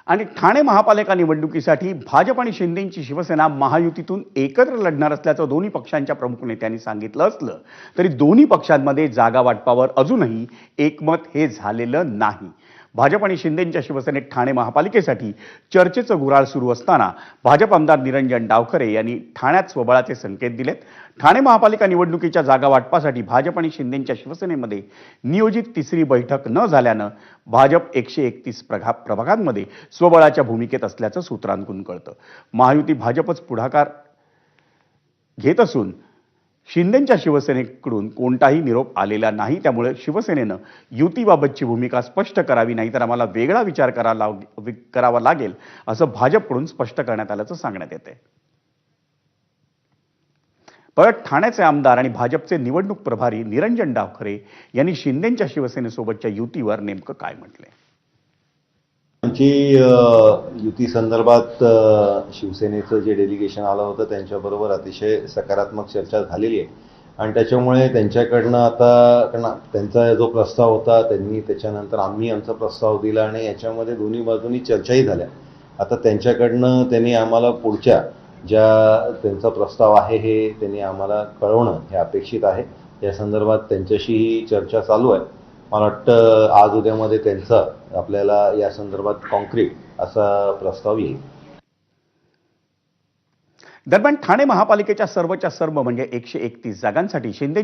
आणि ठाणे महापालिका निवडणुकीसाठी भाजप आणि शिंदेची शिवसेना महायुतीतून एकत्र लढणार असल्याचं दोन्ही पक्षांच्या प्रमुख नेत्यांनी सांगितलं असलं तरी दोन्ही पक्षांमध्ये जागा वाटपावर अजूनही एकमत हे झालेलं नाही। भाजप आणि शिंदेच्या शिवसेनेत ठाणे महापालिकेसाठी चर्चेचं गुराळ सुरू असताना भाजप आमदार निरंजन डावखरे यांनी ठाण्यात स्वबळाचे संकेत दिलेत। ठाणे महापालिका निवडणुकीच्या जागा वाटपासाठी भाजप आणि शिंदेच्या शिवसेनेमध्ये नियोजित तिसरी बैठक न झाल्यानं भाजप 131 प्रभागांमध्ये स्वबळाच्या भूमिकेत असल्याचं सूत्रांकडून कळतं। महायुती भाजपच पुढाकार घेत असून शिंदेच्या शिवसेनेकडून कोणताही निरोप आलेला नाही। त्यामुळे शिवसेनेनं युतीबाबतची भूमिका स्पष्ट करावी, नाहीतर आम्हाला वेगळा विचार करावा लागेल असं भाजपकडून स्पष्ट करण्यात आल्याचं सांगण्यात येते। परत ठाण्याचे आमदार आणि भाजपचे निवडणूक प्रभारी निरंजन डावखरे यांनी शिंदेच्या शिवसेनेसोबतच्या युतीवर नेमकं काय म्हटलंय? आमची युती संदर्भात शिवसेनेचं जे डेलिगेशन आलं होतं त्यांच्याबरोबर अतिशय सकारात्मक चर्चा झालेली आहे आणि त्याच्यामुळे त्यांच्याकडनं आता त्यांचा जो प्रस्ताव होता त्यांनी त्याच्यानंतर आम्ही आमचा प्रस्ताव दिला आणि याच्यामध्ये दोन्ही बाजूंनी चर्चाही झाल्या। आता त्यांच्याकडनं त्यांनी आम्हाला पुढच्या ज्या त्यांचा प्रस्ताव आहे हे त्यांनी आम्हाला कळवणं हे अपेक्षित आहे। या संदर्भात त्यांच्याशी ही चर्चा चालू आहे। मला वाटतं आज उद्यामध्ये त्यांचा आपल्याला या संदर्भात कॉन्क्रीट असा प्रस्ताव येईल। दरम्यान ठाणे महापालिकेच्या सर्वच्या सर्व म्हणजे 131 जागांसाठी शिंदे